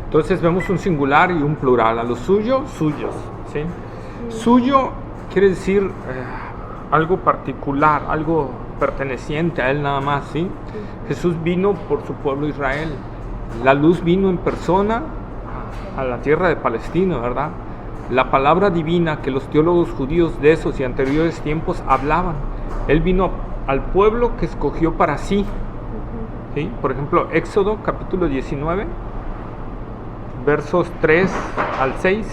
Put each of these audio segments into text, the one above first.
Entonces vemos un singular y un plural. A los suyos, suyos. ¿Sí? Suyo quiere decir algo particular, algo perteneciente a él nada más. ¿Sí? Jesús vino por su pueblo Israel. La luz vino en persona a la tierra de Palestina, ¿verdad? La palabra divina que los teólogos judíos de esos y anteriores tiempos hablaban. Él vino al pueblo que escogió para sí. ¿Sí? Por ejemplo, Éxodo capítulo 19, versos 3 al 6.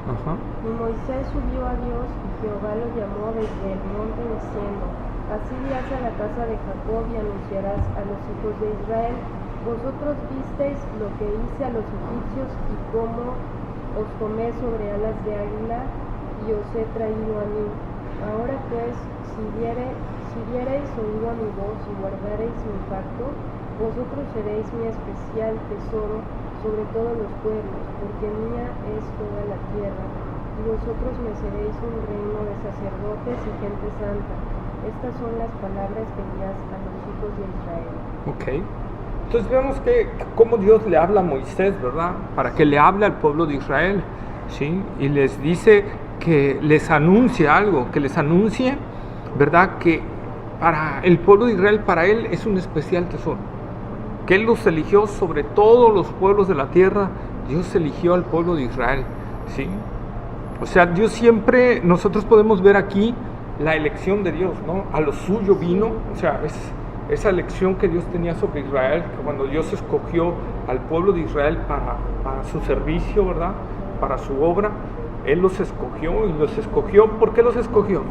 Ajá. Y Moisés subió a Dios y Jehová lo llamó desde el monte diciendo: Así dirás a la casa de Jacob y anunciarás a los hijos de Israel: Vosotros visteis lo que hice a los egipcios y cómo os tomé sobre alas de águila y os he traído a mí. Ahora pues, si diereis oído a mi voz y guardareis mi pacto, vosotros seréis mi especial tesoro sobre todos los pueblos, porque mía es toda la tierra, y vosotros me seréis un reino de sacerdotes y gente santa. Estas son las palabras que dirás a los hijos de Israel. Ok. Entonces vemos que cómo Dios le habla a Moisés, ¿verdad? Para que le hable al pueblo de Israel, ¿sí? Y les dice que les anuncie algo, que les anuncie, ¿verdad? Que para el pueblo de Israel, para él es un especial tesoro. Que Él los eligió sobre todos los pueblos de la tierra. Dios eligió al pueblo de Israel, ¿sí? O sea, Dios siempre, nosotros podemos ver aquí la elección de Dios, ¿no? A lo suyo vino, o sea, es esa elección que Dios tenía sobre Israel, que cuando Dios escogió al pueblo de Israel para su servicio, ¿verdad? Para su obra, Él los escogió y los escogió. ¿Por qué los escogió?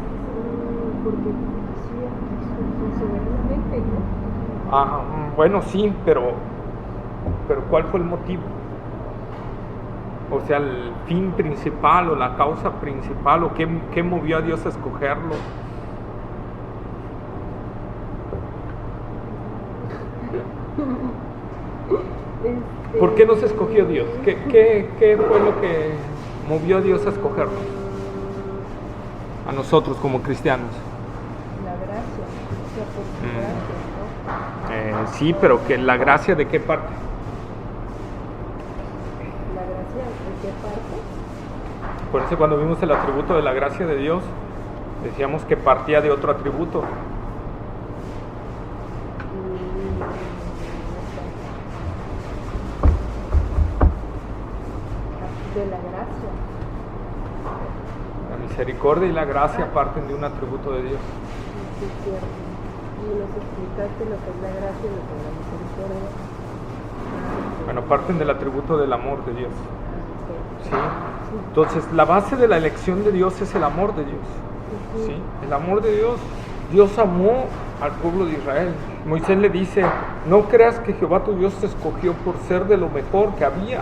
Porque hacía soberanamente, ¿no? Ah, bueno, sí, pero ¿cuál fue el motivo? O sea, el fin principal o la causa principal, o qué movió a Dios a escogerlo. ¿Por qué nos escogió Dios? ¿Qué fue lo que movió a Dios a escogernos? A nosotros como cristianos. La gracia, o sea, por su gracia, ¿no? Sí, pero que la gracia ¿de qué parte? ¿La gracia de qué parte? Por eso cuando vimos el atributo de la gracia de Dios, decíamos que partía de otro atributo. De la gracia. La misericordia y la gracia parten de un atributo de Dios. Sí, es cierto. Y nos explicaste lo que es la gracia y lo que es la misericordia. Bueno, parten del atributo del amor de Dios. Okay. ¿Sí? Entonces, la base de la elección de Dios es el amor de Dios. ¿Sí? El amor de Dios. Dios amó al pueblo de Israel. Moisés le dice: no creas que Jehová tu Dios te escogió por ser de lo mejor que había.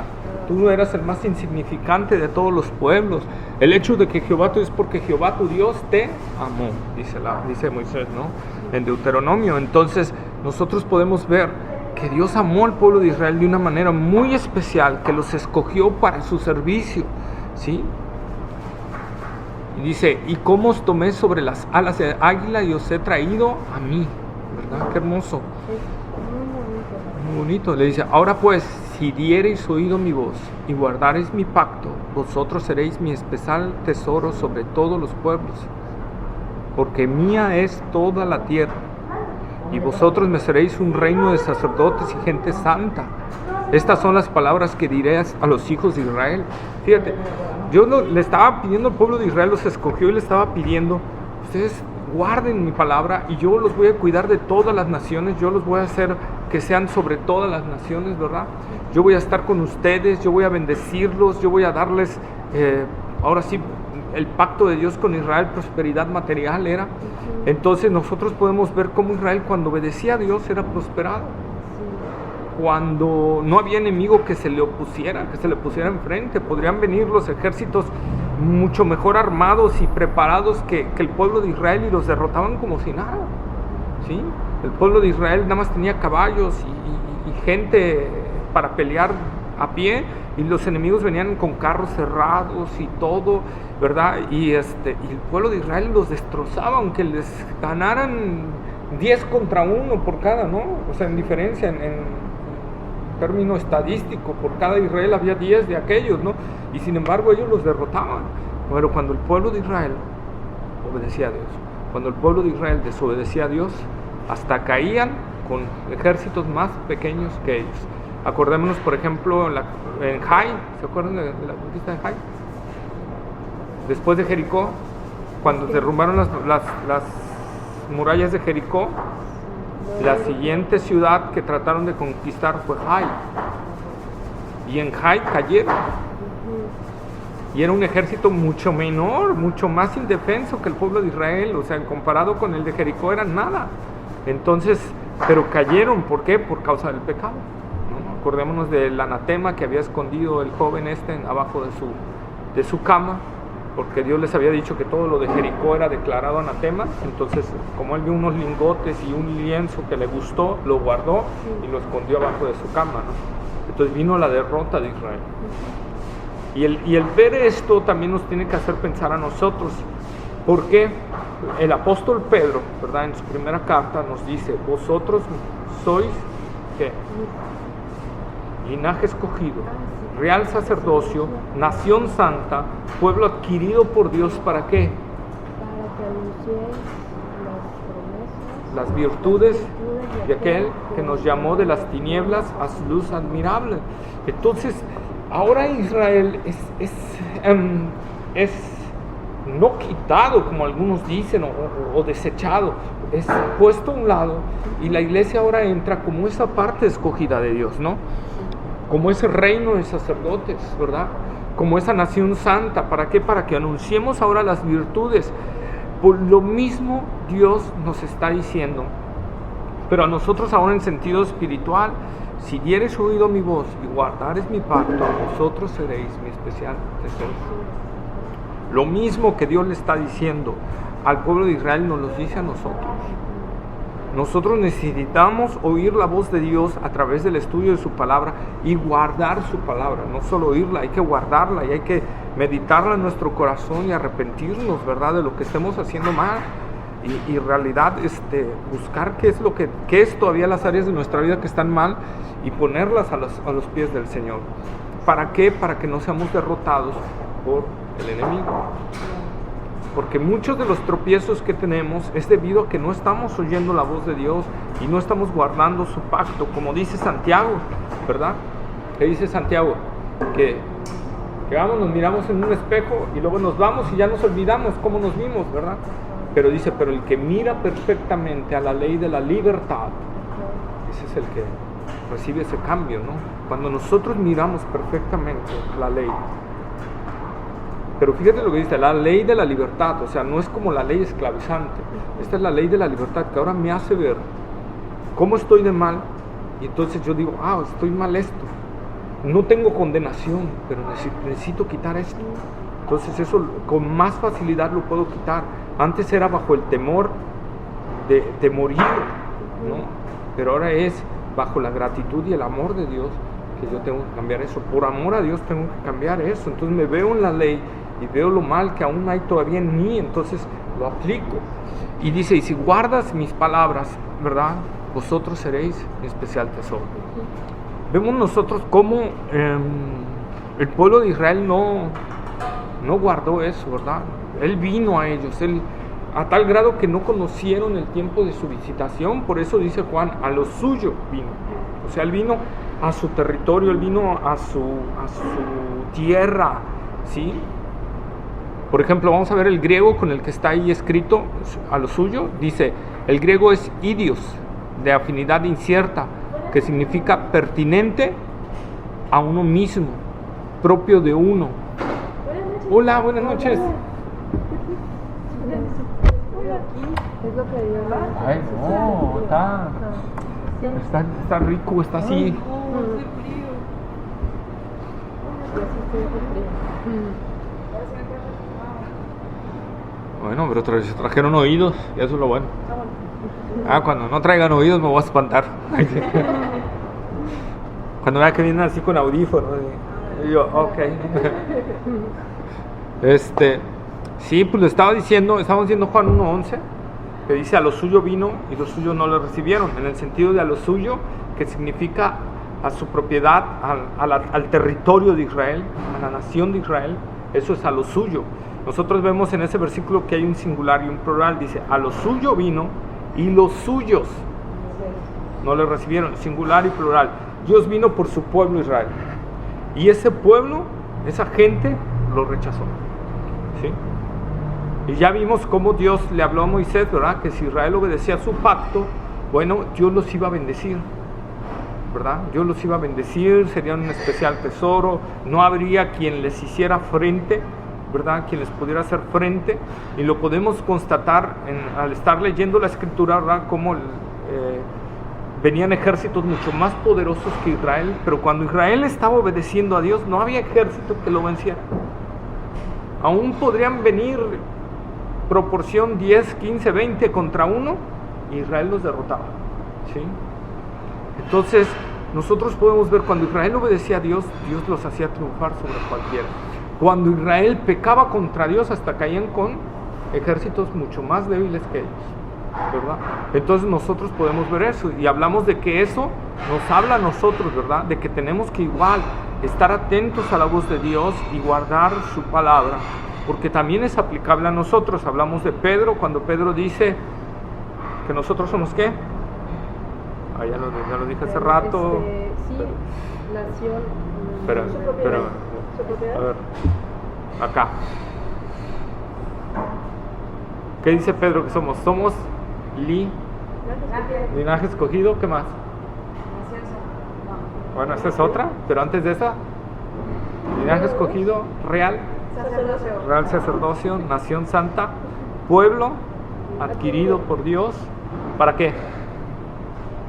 Tú no eras el más insignificante de todos los pueblos. El hecho de que Jehová tu Dios, porque Jehová tu Dios te amó, dice Moisés, ¿no? En Deuteronomio. Entonces, nosotros podemos ver que Dios amó al pueblo de Israel de una manera muy especial, que los escogió para su servicio, ¿sí? Y dice: y cómo os tomé sobre las alas de águila y os he traído a mí, ¿verdad? Qué hermoso. Es muy bonito. Muy bonito. Le dice: ahora pues, si diereis oído mi voz y guardareis mi pacto, vosotros seréis mi especial tesoro sobre todos los pueblos, porque mía es toda la tierra, y vosotros me seréis un reino de sacerdotes y gente santa. Estas son las palabras que diré a los hijos de Israel. Fíjate, Dios le estaba pidiendo al pueblo de Israel, los escogió y le estaba pidiendo: ustedes guarden mi palabra y yo los voy a cuidar de todas las naciones, yo los voy a hacer que sean sobre todas las naciones, ¿verdad? Yo voy a estar con ustedes, yo voy a bendecirlos, yo voy a darles, ahora sí, el pacto de Dios con Israel, prosperidad material era. Entonces nosotros podemos ver cómo Israel, cuando obedecía a Dios, era prosperado. Cuando no había enemigo que se le opusiera, que se le pusiera enfrente, podrían venir los ejércitos mucho mejor armados y preparados que el pueblo de Israel, y los derrotaban como si nada, ¿sí? El pueblo de Israel nada más tenía caballos y gente para pelear a pie y los enemigos venían con carros cerrados y todo, ¿verdad? Y el pueblo de Israel los destrozaba, aunque les ganaran 10 contra 1 por cada, ¿no? O sea, en diferencia, en término estadístico, por cada Israel había 10 de aquellos, ¿no? Y sin embargo ellos los derrotaban. Pero cuando el pueblo de Israel obedecía a Dios, cuando el pueblo de Israel desobedecía a Dios, hasta caían con ejércitos más pequeños que ellos. Acordémonos, por ejemplo, en Jai, ¿se acuerdan de la conquista de Jai? Después de Jericó, cuando derrumbaron las murallas de Jericó, la siguiente ciudad que trataron de conquistar fue Jai. Y en Jai cayeron. Y era un ejército mucho menor, mucho más indefenso que el pueblo de Israel. O sea, comparado con el de Jericó, era nada. Entonces, pero cayeron. ¿Por qué? Por causa del pecado, ¿no? Acordémonos del anatema que había escondido el joven abajo de su cama, porque Dios les había dicho que todo lo de Jericó era declarado anatema. Entonces, como él vio unos lingotes y un lienzo que le gustó, lo guardó y lo escondió abajo de su cama, ¿no? Entonces vino la derrota de Israel. Y el ver esto también nos tiene que hacer pensar a nosotros, porque el apóstol Pedro, ¿verdad?, en su primera carta nos dice: vosotros sois, ¿qué? Linaje escogido, real sacerdocio, nación santa, pueblo adquirido por Dios, ¿para qué? Para que anunciéis las promesas, las virtudes de aquel que nos llamó de las tinieblas a su luz admirable. Entonces, ahora Israel es no quitado, como algunos dicen, o desechado, es puesto a un lado, y la iglesia ahora entra como esa parte escogida de Dios, ¿no? Como ese reino de sacerdotes, ¿verdad? Como esa nación santa. ¿Para qué? Para que anunciemos ahora las virtudes. Por lo mismo Dios nos está diciendo, pero a nosotros ahora en sentido espiritual: si diereis oído a mi voz y guardareis mi pacto, vosotros seréis mi especial tesoro. Lo mismo que Dios le está diciendo al pueblo de Israel, nos lo dice a nosotros. Nosotros necesitamos oír la voz de Dios a través del estudio de su palabra y guardar su palabra. No solo oírla, hay que guardarla y hay que meditarla en nuestro corazón y arrepentirnos, ¿verdad?, de lo que estemos haciendo mal. Y en realidad buscar qué es todavía las áreas de nuestra vida que están mal y ponerlas a los pies del Señor. ¿Para qué? Para que no seamos derrotados por el enemigo. Porque muchos de los tropiezos que tenemos es debido a que no estamos oyendo la voz de Dios y no estamos guardando su pacto, como dice Santiago, ¿verdad? ¿Qué dice Santiago? Que vamos, nos miramos en un espejo y luego nos vamos y ya nos olvidamos cómo nos vimos, ¿verdad? Pero dice: pero el que mira perfectamente a la ley de la libertad, ese es el que recibe ese cambio, ¿no? Cuando nosotros miramos perfectamente la ley. Pero fíjate lo que dice: la ley de la libertad. O sea, no es como la ley esclavizante. Esta es la ley de la libertad, que ahora me hace ver cómo estoy de mal. Y entonces yo digo: estoy mal esto. No tengo condenación, pero necesito quitar esto. Entonces eso con más facilidad lo puedo quitar. Antes era bajo el temor de morir, ¿no? Pero ahora es bajo la gratitud y el amor de Dios que yo tengo que cambiar eso. Por amor a Dios tengo que cambiar eso. Entonces me veo en la ley y veo lo mal que aún hay todavía en mí, entonces lo aplico. Y dice: y si guardas mis palabras, ¿verdad?, vosotros seréis mi especial tesoro. Vemos nosotros cómo el pueblo de Israel no guardó eso, ¿verdad? Él vino a ellos, a tal grado que no conocieron el tiempo de su visitación. Por eso dice Juan: a lo suyo vino. O sea, él vino a su territorio, él vino a su tierra, ¿sí? Por ejemplo, vamos a ver el griego con el que está ahí escrito a lo suyo. Dice, el griego es idios, de afinidad incierta, que significa pertinente a uno mismo, propio de uno. Hola, buenas noches. Es lo que Dios hace. Ay, no, está rico, está así. Bueno, pero trajeron oídos, y eso es lo bueno. Cuando no traigan oídos me voy a espantar. Cuando vea que vienen así con audífonos, y yo, ok. Sí, pues lo estamos diciendo Juan 1:11, que dice: a lo suyo vino y los suyos no le recibieron, en el sentido de a lo suyo, que significa a su propiedad, al territorio de Israel, a la nación de Israel. Eso es a lo suyo. Nosotros vemos en ese versículo que hay un singular y un plural. Dice: a lo suyo vino y los suyos no le recibieron, singular y plural. Dios vino por su pueblo Israel, y ese pueblo, esa gente, lo rechazó, ¿sí? Y ya vimos cómo Dios le habló a Moisés, ¿verdad? Que si Israel obedecía su pacto, bueno, Dios los iba a bendecir, ¿verdad? Dios los iba a bendecir, serían un especial tesoro, no habría quien les hiciera frente, ¿verdad? Quien les pudiera hacer frente. Y lo podemos constatar al estar leyendo la escritura, ¿verdad? Como venían ejércitos mucho más poderosos que Israel, pero cuando Israel estaba obedeciendo a Dios, no había ejército que lo venciera. Aún podrían venir proporción 10, 15, 20 contra uno, y Israel los derrotaba, ¿sí? Entonces, nosotros podemos ver cuando Israel obedecía a Dios, Dios los hacía triunfar sobre cualquiera. Cuando Israel pecaba contra Dios, hasta caían con ejércitos mucho más débiles que ellos, ¿verdad? Entonces nosotros podemos ver eso, y hablamos de que eso nos habla a nosotros, ¿verdad? De que tenemos que igual estar atentos a la voz de Dios y guardar su palabra, porque también es aplicable a nosotros. Hablamos de Pedro, cuando Pedro dice que nosotros somos ¿qué? Ya lo dije hace rato. Sí, nación. Pero, a ver, acá. ¿Qué dice Pedro que somos? Somos linaje escogido, ¿qué más? Bueno, esa es otra, pero antes de esa, linaje escogido, real sacerdocio, nación santa, pueblo adquirido por Dios. ¿Para qué?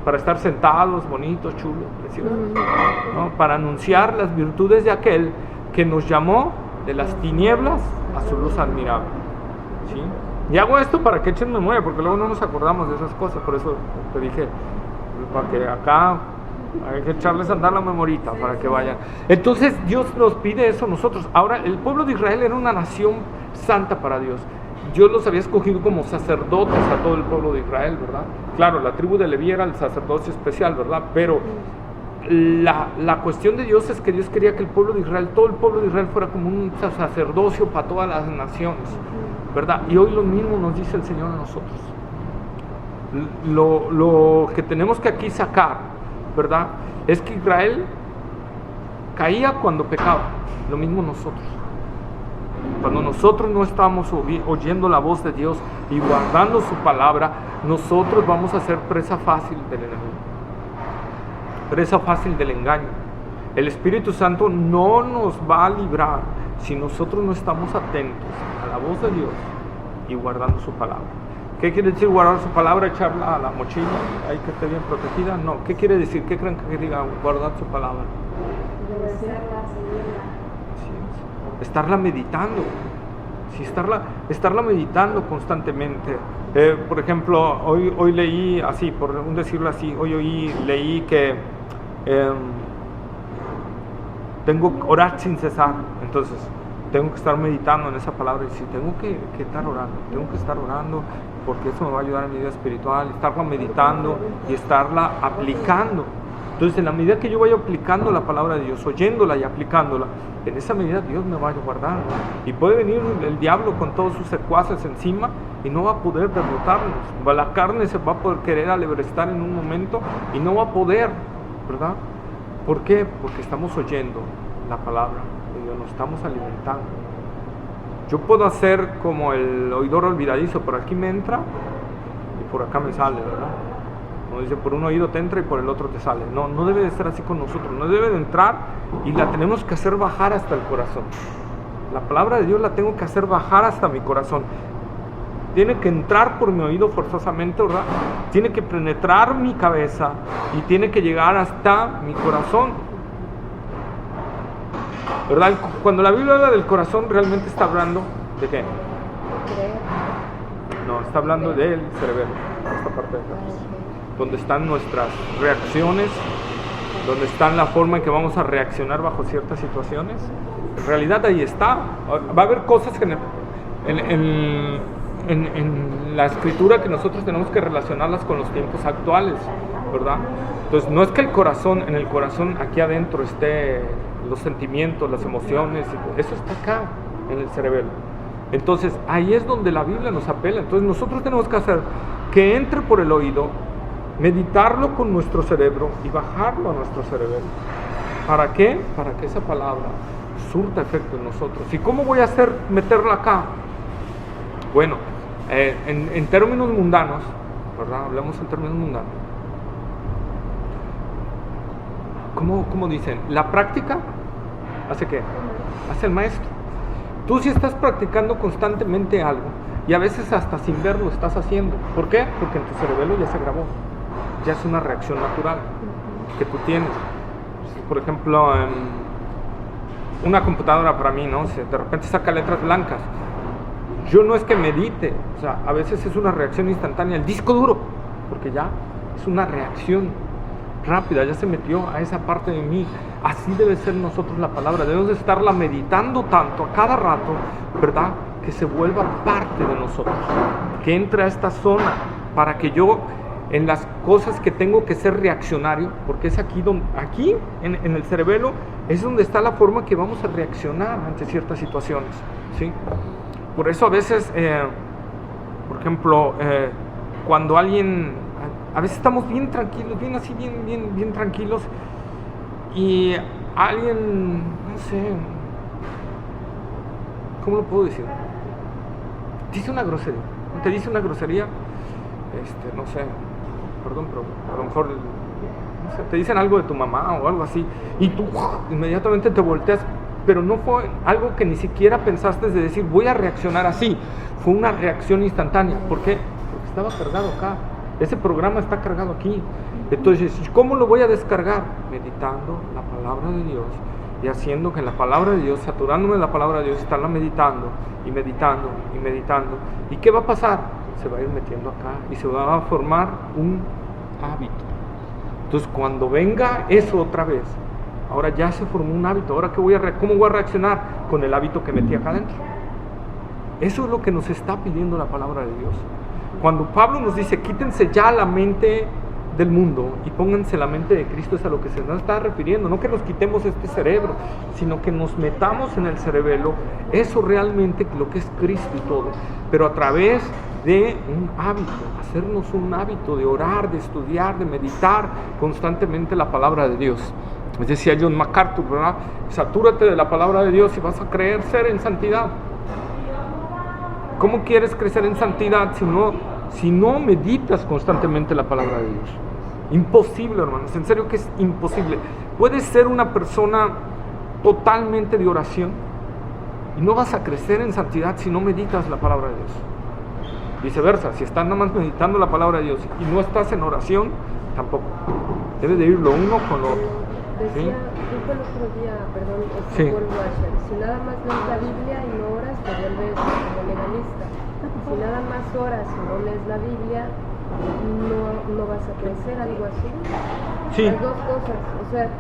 Para estar sentados, bonitos, chulos, preciosos, ¿no? Para anunciar las virtudes de aquel que nos llamó de las tinieblas a su luz admirable, ¿sí? Y hago esto para que echen memoria, porque luego no nos acordamos de esas cosas. Por eso te dije, para que acá hay que echarles a andar la memorita, para que vayan. Entonces Dios nos pide eso a nosotros. Ahora, el pueblo de Israel era una nación santa para Dios. Dios los había escogido como sacerdotes a todo el pueblo de Israel, ¿verdad? Claro, la tribu de Leví era el sacerdocio especial, ¿verdad? Pero la cuestión de Dios es que Dios quería que el pueblo de Israel, todo el pueblo de Israel, fuera como un sacerdocio para todas las naciones, ¿verdad? Y hoy lo mismo nos dice el Señor a nosotros. Lo que tenemos que aquí sacar, ¿verdad? Es que Israel caía cuando pecaba, lo mismo nosotros. Cuando nosotros no estamos oyendo la voz de Dios y guardando su palabra, nosotros vamos a ser presa fácil del enemigo, presa fácil del engaño. El Espíritu Santo no nos va a librar si nosotros no estamos atentos a la voz de Dios y guardando su palabra. ¿Qué quiere decir guardar su palabra? Echarla a la mochila, ahí que esté bien protegida. No, ¿qué quiere decir? ¿Qué creen que diga guardar su palabra? Estarla meditando, sí, estarla meditando constantemente. Por ejemplo, hoy leí así, por decirlo así, leí que tengo que orar sin cesar. Entonces tengo que estar meditando en esa palabra, y sí, tengo que estar orando, porque eso me va a ayudar en mi vida espiritual, estarla meditando y estarla aplicando. Entonces, en la medida que yo vaya aplicando la palabra de Dios, oyéndola y aplicándola, en esa medida Dios me va a guardar. Y puede venir el diablo con todos sus secuaces encima y no va a poder derrotarnos. La carne se va a poder querer alebrestar en un momento y no va a poder, ¿verdad? ¿Por qué? Porque estamos oyendo la palabra de Dios, nos estamos alimentando. Yo puedo hacer como el oidor olvidadizo, por aquí me entra y por acá me sale, ¿verdad? No dice, por un oído te entra y por el otro te sale. No debe de ser así con nosotros. No debe de entrar y la tenemos que hacer bajar hasta el corazón. La palabra de Dios la tengo que hacer bajar hasta mi corazón. Tiene que entrar por mi oído forzosamente, ¿verdad? Tiene que penetrar mi cabeza y tiene que llegar hasta mi corazón, ¿verdad? Cuando la Biblia habla del corazón, realmente está hablando ¿de qué? No, está hablando del cerebelo, esta parte de acá, donde están nuestras reacciones donde está la forma en que vamos a reaccionar bajo ciertas situaciones. En realidad ahí está. Va a haber cosas que en la escritura que nosotros tenemos que relacionarlas con los tiempos actuales, ¿verdad? Entonces no es que en el corazón aquí adentro esté los sentimientos, las emociones, eso está acá en el cerebelo. Entonces ahí es donde la Biblia nos apela. Entonces nosotros tenemos que hacer que entre por el oído, meditarlo con nuestro cerebro y bajarlo a nuestro cerebro. ¿Para qué? Para que esa palabra surta efecto en nosotros. ¿Y cómo voy a hacer meterla acá? Bueno, en términos mundanos, ¿verdad? Hablamos en términos mundanos. ¿Cómo dicen? La práctica ¿hace qué? Hace el maestro. Tú si estás practicando constantemente algo y a veces hasta sin verlo estás haciendo. ¿Por qué? Porque en tu cerebelo ya se grabó. Ya es una reacción natural que tú tienes. Por ejemplo, una computadora para mí, ¿no? De repente saca letras blancas. Yo no es que medite, o sea, a veces es una reacción instantánea. El disco duro, porque ya es una reacción rápida, ya se metió a esa parte de mí. Así debe ser nosotros la palabra. Debemos de estarla meditando tanto a cada rato, ¿verdad? Que se vuelva parte de nosotros, que entre a esta zona para que yo en las cosas que tengo que ser reaccionario, porque es aquí en el cerebelo es donde está la forma que vamos a reaccionar ante ciertas situaciones, ¿sí? Por eso a veces, por ejemplo, cuando alguien, a veces estamos bien tranquilos, bien tranquilos, y alguien, no sé, ¿cómo lo puedo decir? Te dice una grosería, no sé, perdón, pero a lo mejor, no sé, te dicen algo de tu mamá o algo así, y tú inmediatamente te volteas, pero no fue algo que ni siquiera pensaste de decir, voy a reaccionar así, fue una reacción instantánea. ¿Por qué? Porque estaba cargado acá, ese programa está cargado aquí. Entonces, ¿cómo lo voy a descargar? Meditando la palabra de Dios y haciendo que en la palabra de Dios, saturándome de la palabra de Dios, estarla meditando y meditando y meditando. ¿Y qué va a pasar? Se va a ir metiendo acá y se va a formar un hábito. Entonces, cuando venga eso otra vez, ahora ya se formó un hábito. Ahora ¿cómo voy a reaccionar? Con el hábito que metí acá adentro. Eso es lo que nos está pidiendo la palabra de Dios. Cuando Pablo nos dice, quítense ya la mente del mundo y pónganse la mente de Cristo, es a lo que se nos está refiriendo. No que nos quitemos este cerebro, sino que nos metamos en el cerebelo, eso realmente lo que es Cristo y todo, pero a través de un hábito, hacernos un hábito de orar, de estudiar, de meditar constantemente la palabra de Dios. Decía John MacArthur, ¿verdad? Satúrate de la palabra de Dios y vas a crecer en santidad. ¿Cómo quieres crecer en santidad si no meditas constantemente la palabra de Dios? Imposible, hermanos, en serio que es imposible. Puedes ser una persona totalmente de oración y no vas a crecer en santidad si no meditas la palabra de Dios. Viceversa, si estás nada más meditando la palabra de Dios y no estás en oración, tampoco. Debe de ir lo uno con lo otro. Dijo el otro día, Paul Washer, si nada más lees la Biblia y no oras, te vuelves como legalista. Si nada más oras y no lees la Biblia, no vas a crecer, algo así. Sí. Las dos cosas, o sea,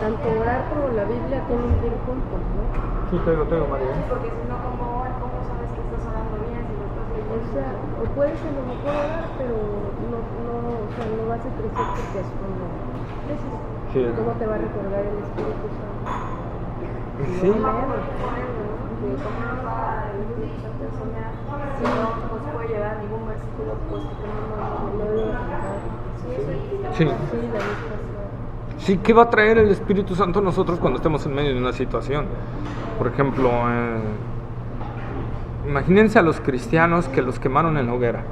tanto orar como la Biblia tienen que ir juntos, ¿no? Sí, te digo, María. Sí, porque si no, ¿cómo sabes que estás orando bien? Si no estás leyendo. O sea, o puedes a lo mejor orar, pero no vas a crecer porque es cuando creces. Sí. ¿Cómo te va a recordar el Espíritu Santo? Sí. ¿Cómo nos va el Espíritu Santo a enseñar? Si no nos puede llevar a ningún versículo, pues que no lo Sí. Sí, ¿qué va a traer el Espíritu Santo a nosotros cuando estemos en medio de una situación? Por ejemplo, imagínense a los cristianos que los quemaron en la hoguera.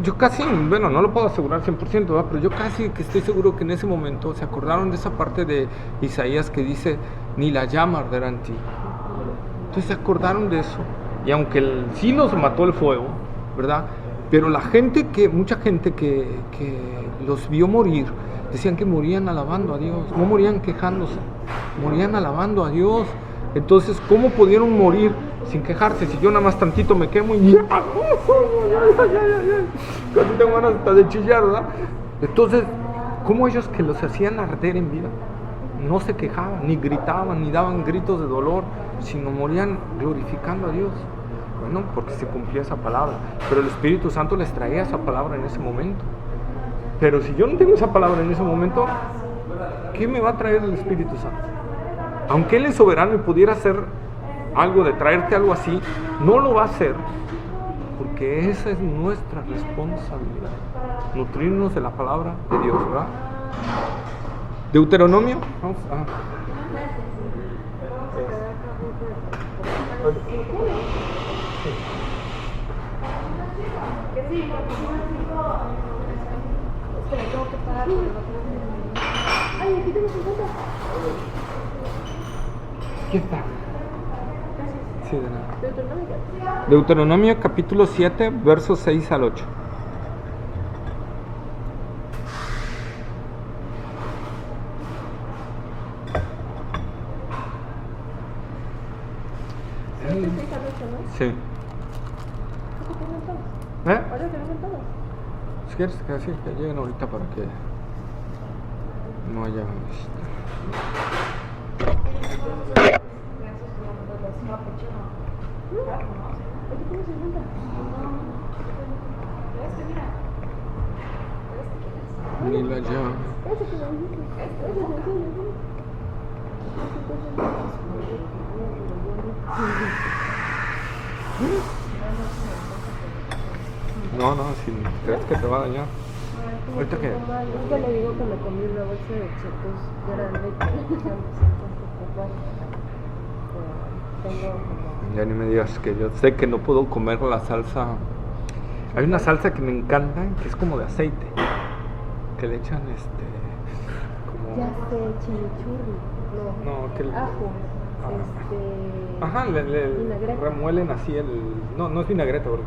Yo casi, bueno, no lo puedo asegurar 100%, ¿verdad? Pero yo casi que estoy seguro que en ese momento se acordaron de esa parte de Isaías que dice, ni la llama arderá en ti. Entonces se acordaron de eso. Y aunque sí los mató el fuego, ¿verdad? Pero mucha gente que los vio morir, decían que morían alabando a Dios, no morían quejándose, morían alabando a Dios. Entonces, ¿cómo pudieron morir sin quejarse? Si yo nada más tantito me quemo y ya, casi tengo ganas hasta de chillar, ¿verdad? Entonces, cómo ellos que los hacían arder en vida no se quejaban, ni gritaban, ni daban gritos de dolor, sino morían glorificando a Dios. Bueno, porque se cumplía esa palabra, pero el Espíritu Santo les traía esa palabra en ese momento. Pero si yo no tengo esa palabra en ese momento, ¿qué me va a traer el Espíritu Santo? Aunque Él es soberano y pudiera hacer algo de traerte algo así, no lo va a hacer, porque esa es nuestra responsabilidad, nutrirnos de la palabra de Dios, ¿verdad? Deuteronomio, vamos a... ¿Qué está? Sí, de nada. Deuteronomio capítulo 7, versos 6 al 8. Sí. ¿Eh? Si quieres que así, que lleguen ahorita para que no haya... Ni la llave. No, si crees que te va a dañar. ¿Ahorita qué? Es que le digo que me comí una bolsa de chetos grande que Ya ni me digas que yo sé que no puedo comer la salsa. Hay una salsa que me encanta, que es como de aceite, que le echan como... Ya sé, chimichurri. No, que el... ajo. Ajá, le remuelen así el... No es vinagreta, porque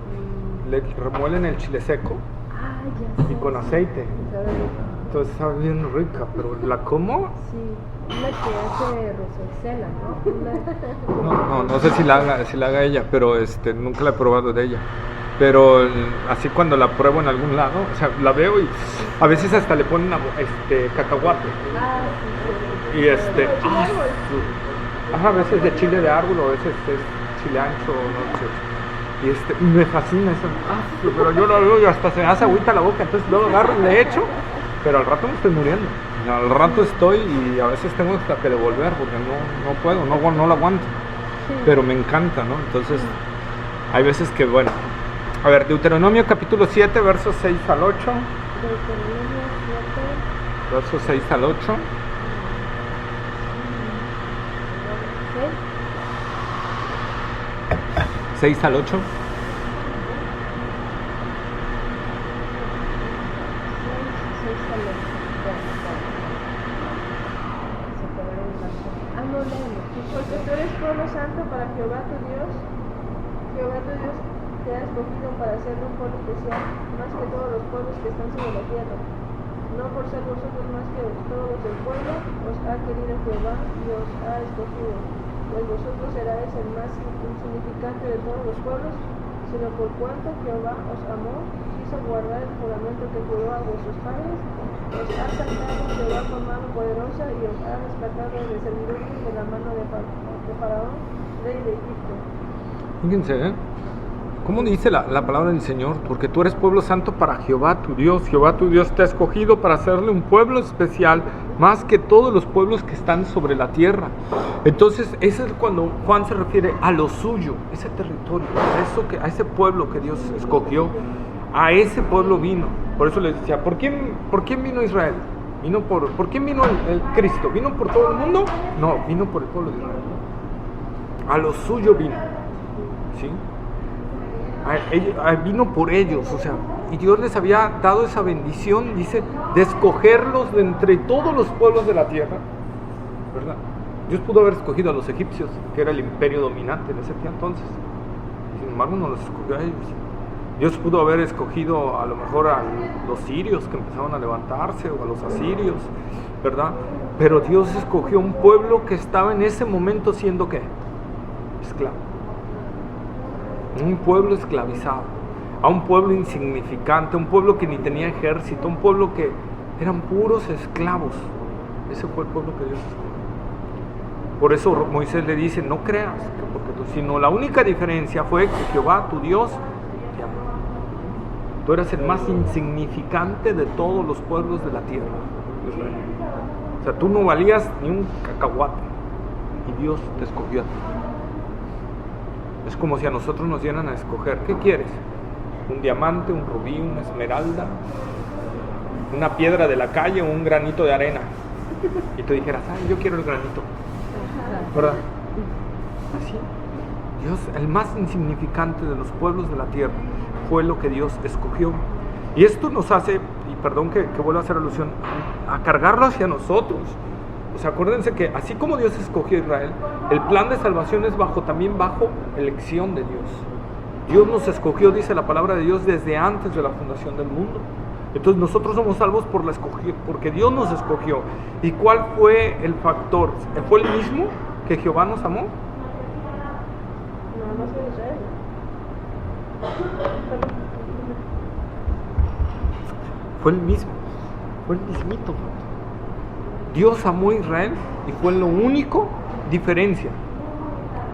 le remuelen el chile seco Ya sé, y con aceite. Entonces sabe bien rica, pero ¿la como? Sí, una que hace Rosacela, ¿no? No sé si la haga ella, pero nunca la he probado de ella. Pero así cuando la pruebo en algún lado, o sea, la veo y a veces hasta le ponen cacahuate. Sí. Y a veces de chile de árbol o a veces es chile ancho, no sé. Y me fascina eso. Pero yo lo veo y hasta se me hace agüita la boca, entonces luego agarro y le echo, pero al rato me estoy muriendo. Al rato estoy y a veces tengo hasta que devolver porque no puedo, no lo aguanto. Sí. Pero me encanta, ¿no? Entonces, hay veces que, bueno. A ver, Deuteronomio capítulo 7, versos 6 al 8. Deuteronomio 7. Versos 6 al 8. 6 al 8. Porque tú eres pueblo santo para Jehová tu Dios. Jehová tu Dios te ha escogido para ser un pueblo especial, más que todos los pueblos que están sobre la tierra. No por ser vosotros más que todos los del pueblo, os ha querido Jehová y os ha escogido. Pues vosotros seráis el más insignificante de todos los pueblos, sino por cuanto Jehová os amó, quiso guardar el juramento que juró a vuestros padres, os ha sacado Jehová con mano poderosa y os ha rescatado de servidumbre de la mano de Faraón, rey de Egipto. Fíjense, ¿cómo dice la palabra del Señor? Porque tú eres pueblo santo para Jehová tu Dios. Jehová tu Dios te ha escogido para hacerle un pueblo especial, más que todos los pueblos que están sobre la tierra. Entonces, eso es cuando Juan se refiere a lo suyo, ese territorio, a ese pueblo que Dios escogió. A ese pueblo vino. Por eso les decía, ¿por quién vino Israel? ¿Por quién vino el Cristo? ¿Vino por todo el mundo? No, vino por el pueblo de Israel. A lo suyo vino. ¿Sí? Vino por ellos, o sea, y Dios les había dado esa bendición, dice, de escogerlos de entre todos los pueblos de la tierra, ¿verdad? Dios pudo haber escogido a los egipcios, que era el imperio dominante en ese tiempo entonces, y sin embargo no los escogió a ellos. Dios pudo haber escogido a lo mejor a los sirios que empezaban a levantarse, o a los asirios, ¿verdad? Pero Dios escogió un pueblo que estaba en ese momento siendo, ¿qué? Esclavo. Un pueblo esclavizado, a un pueblo insignificante, un pueblo que ni tenía ejército, un pueblo que eran puros esclavos. Ese fue el pueblo que Dios escogió. Por eso Moisés le dice, no creas, sino la única diferencia fue que Jehová, tu Dios, te amó. Tú eras el más insignificante de todos los pueblos de la tierra, Israel. O sea, tú no valías ni un cacahuate y Dios te escogió a ti. Es como si a nosotros nos dieran a escoger, ¿qué quieres? ¿Un diamante, un rubí, una esmeralda, una piedra de la calle o un granito de arena? Y tú dijeras, ay, yo quiero el granito, ¿verdad? Así, Dios, el más insignificante de los pueblos de la tierra, fue lo que Dios escogió. Y esto nos hace, y perdón que vuelva a hacer alusión, a cargarlo hacia nosotros. O sea, acuérdense que así como Dios escogió a Israel, el plan de salvación es también bajo elección de Dios. Dios nos escogió, dice la palabra de Dios, desde antes de la fundación del mundo. Entonces nosotros somos salvos porque Dios nos escogió. ¿Y cuál fue el factor? ¿Fue el mismo que Jehová nos amó? Nada más que Israel. Fue el mismo, fue el mismito. Dios amó a Israel y fue lo único diferencia.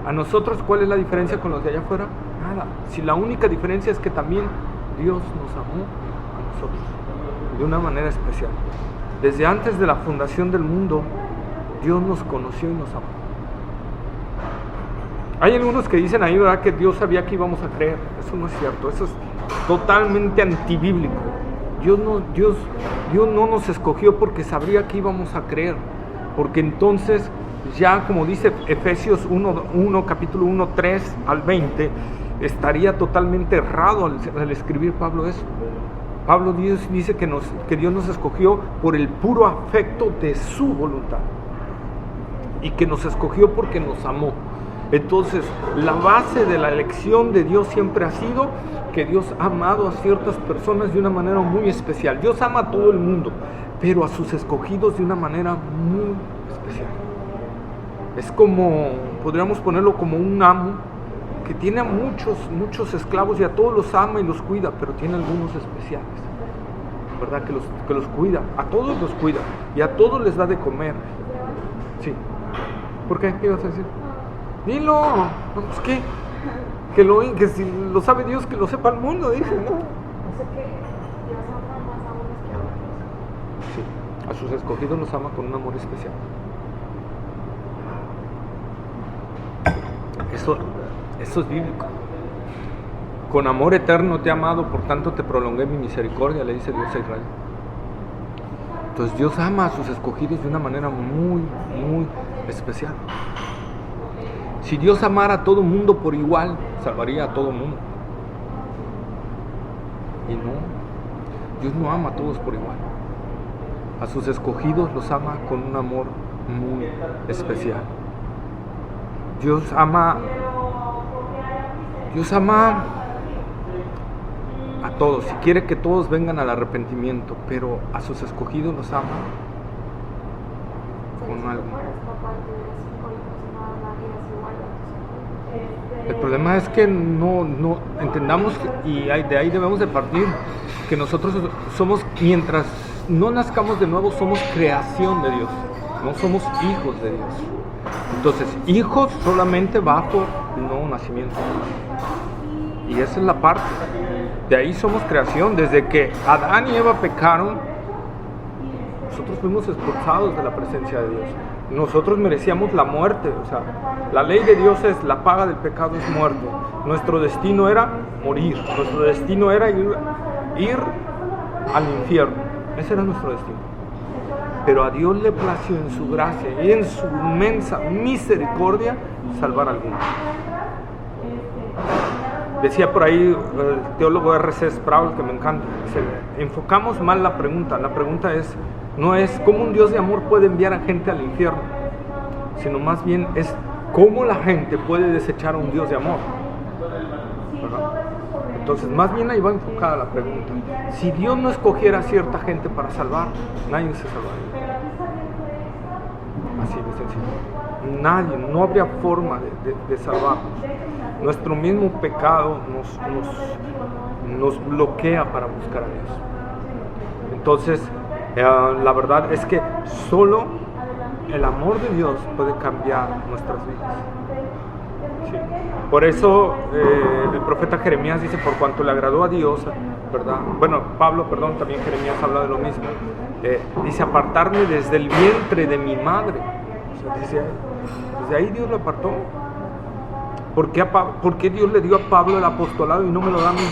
A nosotros, ¿cuál es la diferencia con los de allá afuera? Nada. Si la única diferencia es que también Dios nos amó a nosotros de una manera especial. Desde antes de la fundación del mundo, Dios nos conoció y nos amó. Hay algunos que dicen ahí, ¿verdad?, que Dios sabía que íbamos a creer. Eso no es cierto, eso es totalmente antibíblico. Dios no nos escogió porque sabría que íbamos a creer, porque entonces ya, como dice Efesios 1, capítulo 1, 3 al 20, estaría totalmente errado al escribir Pablo eso. Pablo dice que Dios nos escogió por el puro afecto de su voluntad y que nos escogió porque nos amó. Entonces, la base de la elección de Dios siempre ha sido que Dios ha amado a ciertas personas de una manera muy especial. Dios ama a todo el mundo, pero a sus escogidos de una manera muy especial. Es como, podríamos ponerlo como un amo que tiene a muchos esclavos y a todos los ama y los cuida, pero tiene algunos especiales, ¿verdad? Que los cuida, a todos los cuida y a todos les da de comer. Sí. ¿Por qué? ¿Qué ibas a decir? Dilo, no, pues qué, que si lo sabe Dios, que lo sepa el mundo, dice, ¿no? Sí, a sus escogidos los ama con un amor especial. Eso es bíblico. Con amor eterno te he amado, por tanto te prolongué mi misericordia, le dice Dios a Israel. Entonces Dios ama a sus escogidos de una manera muy, muy especial. Si Dios amara a todo mundo por igual, salvaría a todo mundo. Y no, Dios no ama a todos por igual. A sus escogidos los ama con un amor muy especial. Dios ama a todos y quiere que todos vengan al arrepentimiento, pero a sus escogidos los ama con algo. El problema es que no entendamos, y de ahí debemos de partir, que nosotros somos, mientras no nazcamos de nuevo, somos creación de Dios, no somos hijos de Dios. Entonces, hijos solamente bajo el nuevo nacimiento. Y esa es la parte. De ahí somos creación. Desde que Adán y Eva pecaron, nosotros fuimos expulsados de la presencia de Dios. Nosotros merecíamos la muerte. O sea, la ley de Dios es: la paga del pecado es muerte. Nuestro destino era morir. Nuestro destino era ir al infierno. Ese era nuestro destino. Pero a Dios le plació en su gracia y en su inmensa misericordia salvar a algunos. Decía por ahí el teólogo R.C. Sproul, que me encanta, dice: enfocamos mal la pregunta. La pregunta no es cómo un Dios de amor puede enviar a gente al infierno, sino más bien es cómo la gente puede desechar a un Dios de amor, ¿verdad? Entonces, más bien ahí va enfocada la pregunta. Si Dios no escogiera a cierta gente para salvar, nadie se salvaría. Así de sencillo. Nadie, no habría forma de salvarnos. Nuestro mismo pecado nos bloquea para buscar a Dios. Entonces, La verdad es que solo el amor de Dios puede cambiar nuestras vidas. Sí. Por eso el profeta Jeremías dice, por cuanto le agradó a Dios, ¿verdad? Bueno, Pablo, perdón, también Jeremías habla de lo mismo. Dice, apartarme desde el vientre de mi madre. O sea, dice, desde ahí Dios lo apartó. ¿Por qué Dios le dio a Pablo el apostolado y no me lo da a mí?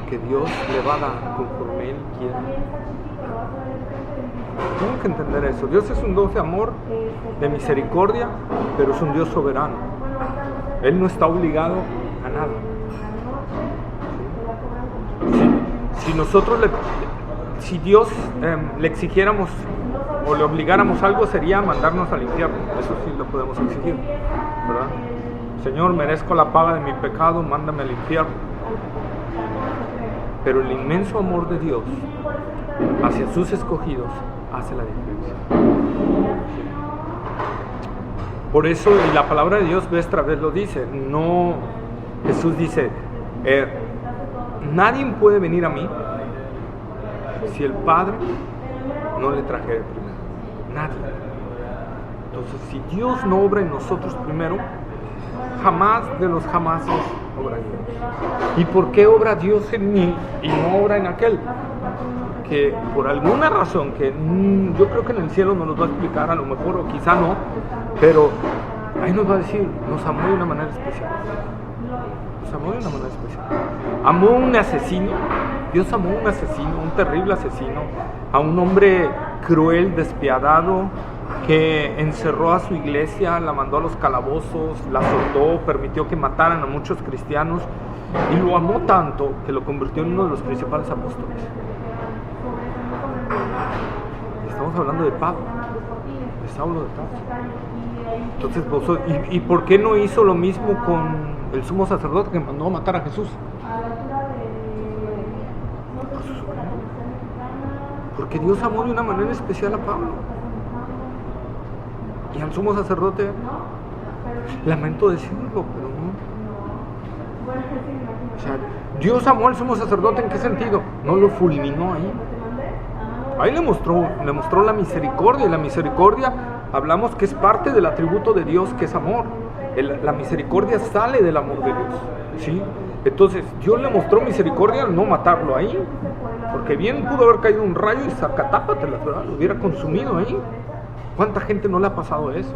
Que Dios le va a dar conforme Él quiera. Tengo que entender eso. Dios es un Dios de amor, de misericordia, pero es un Dios soberano. Él no está obligado a nada. Si Dios le exigiéramos o le obligáramos algo, sería mandarnos al infierno. Eso sí lo podemos exigir, ¿verdad? Señor, merezco la paga de mi pecado, mándame al infierno. Pero el inmenso amor de Dios hacia sus escogidos hace la diferencia. Por eso, y la palabra de Dios vez tras vez lo dice, no, Jesús dice, nadie puede venir a mí si el Padre no le trajere primero. Nadie. Entonces, si Dios no obra en nosotros primero, jamás de los jamases obra en Dios. ¿Y por qué obra Dios en mí y no obra en aquel? Que por alguna razón que yo creo que en el cielo nos lo va a explicar, a lo mejor, o quizá no, pero ahí nos va a decir, nos amó de una manera especial. Nos amó de una manera especial. Amó a un asesino. Dios amó a un asesino, un terrible asesino, a un hombre cruel, despiadado, que encerró a su iglesia, la mandó a los calabozos, la azotó, permitió que mataran a muchos cristianos y lo amó tanto que lo convirtió en uno de los principales apóstoles. Estamos hablando de Pablo, de Saulo de Tarso. Entonces, ¿y por qué no hizo lo mismo con el sumo sacerdote que mandó a matar a Jesús? Porque Dios amó de una manera especial a Pablo. Y al sumo sacerdote, lamento decirlo, pero no. O sea, Dios amó al sumo sacerdote, ¿en qué sentido? No lo fulminó ahí. Ahí le mostró la misericordia. Y la misericordia, hablamos que es parte del atributo de Dios, que es amor. La misericordia sale del amor de Dios, ¿sí? Entonces, Dios le mostró misericordia al no matarlo ahí. Porque bien pudo haber caído un rayo y sacatápatelas, ¿verdad? Lo hubiera consumido ahí. ¿Cuánta gente no le ha pasado eso?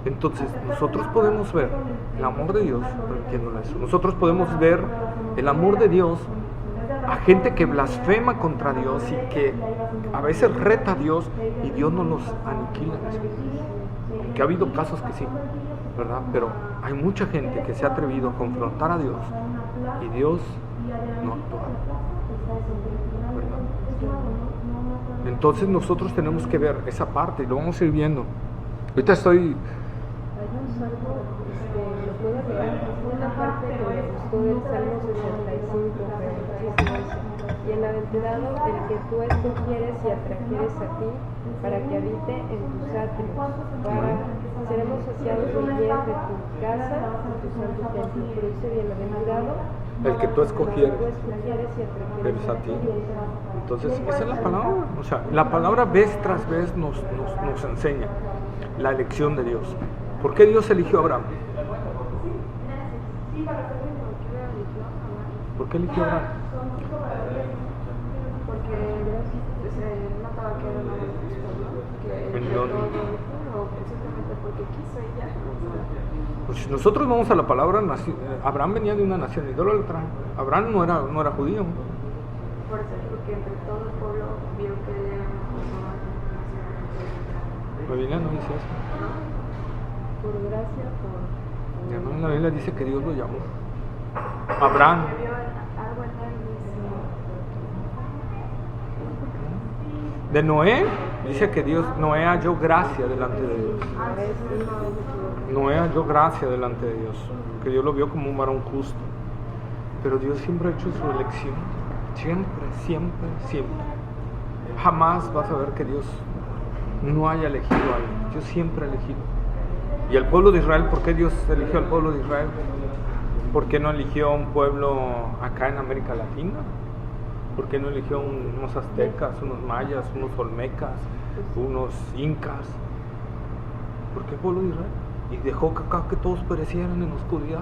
Entonces, nosotros podemos ver el amor de Dios, no entiendo eso. Nosotros podemos ver el amor de Dios a gente que blasfema contra Dios y que a veces reta a Dios y Dios no los aniquila. Que ha habido casos que sí, ¿verdad? Pero hay mucha gente que se ha atrevido a confrontar a Dios y Dios no actúa. Entonces nosotros tenemos que ver esa parte y lo vamos a ir viendo. Ahorita estoy... Hay un salmo, lo puedo leer, una parte que me gustó del Salmo 65, que dice, bienaventurado el que tú escogieres y atrajeres a ti, para que habite en tus atrios, seremos saciados de bien de tu casa, de tu santo templo. Pero dice bienaventurado el que tú escogieres y atrajeres a ti. Entonces, esa es la palabra. O sea, la palabra vez tras vez nos enseña la elección de Dios. ¿Por qué Dios eligió a Abraham? ¿Por qué eligió a Abraham? Porque se notaba que era una buena ¿En esposa, dónde? o simplemente porque quiso y ya. Pues nosotros vamos a la palabra, Abraham venía de una nación idólatra. Abraham no era judío. Por eso, porque entre todo el pueblo vio que era una persona de La Biblia no dice eso. por gracia, por... No, la Biblia dice que Dios lo llamó. Abraham. vio algo en él y De Noé, dice que Noé halló gracia delante de Dios. Noé halló gracia delante de Dios, que Dios lo vio como un varón justo. Pero Dios siempre ha hecho su elección, siempre. Jamás vas a ver que Dios no haya elegido a alguien. Dios siempre ha elegido. Y el pueblo de Israel, ¿por qué Dios eligió al pueblo de Israel? ¿Por qué no eligió a un pueblo acá en América Latina? ¿Por qué no eligió unos aztecas, unos mayas, unos olmecas, unos incas? ¿Por qué el pueblo de Israel? Y dejó que todos perecieran en la oscuridad.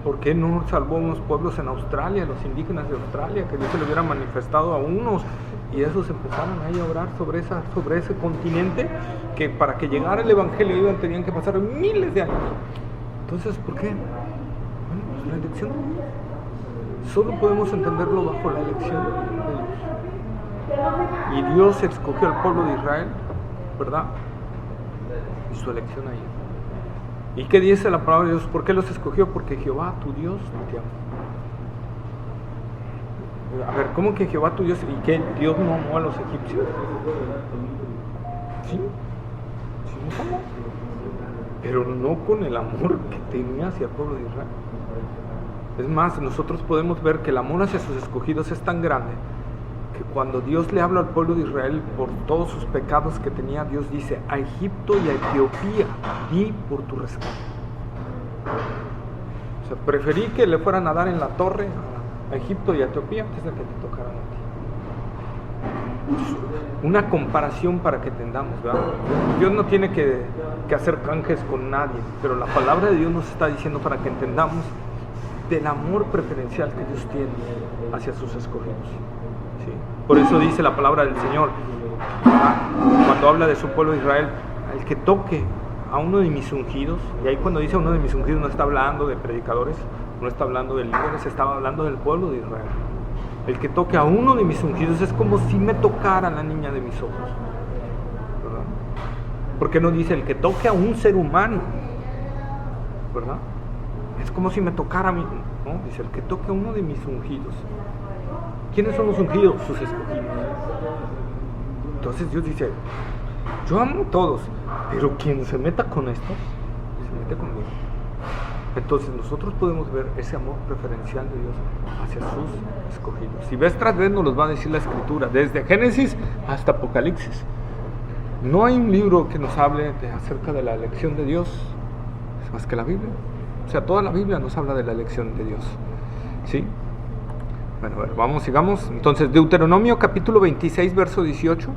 ¿Por qué no salvó unos pueblos en Australia, los indígenas de Australia, que Dios se lo hubiera manifestado a unos? Y esos empezaron ahí a orar sobre ese continente, que para que llegara el evangelio tenían que pasar miles de años. Entonces, ¿por qué? Bueno, pues la elección. Solo podemos entenderlo bajo la elección de Dios. Y Dios escogió al pueblo de Israel, ¿verdad? Y su elección ahí. ¿Y qué dice la palabra de Dios? ¿Por qué los escogió? Porque Jehová, tu Dios, te amó. A ver, ¿cómo que Jehová, tu Dios, y que Dios no amó a los egipcios? Sí, sí los amó, pero no con el amor que tenía hacia el pueblo de Israel. Es más, nosotros podemos ver que el amor hacia sus escogidos es tan grande que cuando Dios le habla al pueblo de Israel por todos sus pecados que tenía, Dios dice: a Egipto y a Etiopía di por tu rescate. O sea, preferí que le fueran a dar en la torre a Egipto y a Etiopía antes de que te tocaran a ti. Una comparación para que entendamos, ¿verdad? Dios no tiene que hacer canjes con nadie, pero la palabra de Dios nos está diciendo para que entendamos del amor preferencial que Dios tiene hacia sus escogidos. ¿Sí? Por eso dice la palabra del Señor, cuando habla de su pueblo de Israel: el que toque a uno de mis ungidos, y ahí cuando dice uno de mis ungidos no está hablando de predicadores, no está hablando de líderes, estaba hablando del pueblo de Israel. El que toque a uno de mis ungidos es como si me tocara la niña de mis ojos, ¿verdad? Porque no dice el que toque a un ser humano, ¿verdad? Es como si me tocara a mí, ¿no? Dice el que toque a uno de mis ungidos. ¿Quiénes son los ungidos? Sus escogidos. Entonces Dios dice: yo amo a todos, pero quien se meta con estos, se mete conmigo. Entonces nosotros podemos ver ese amor preferencial de Dios hacia sus escogidos. Si ves tras vez nos los va a decir la Escritura, desde Génesis hasta Apocalipsis. No hay un libro que nos hable acerca de la elección de Dios, es más que la Biblia. O sea, toda la Biblia nos habla de la elección de Dios. ¿Sí? Bueno, a ver, vamos, sigamos. Entonces, Deuteronomio capítulo 26, verso 18.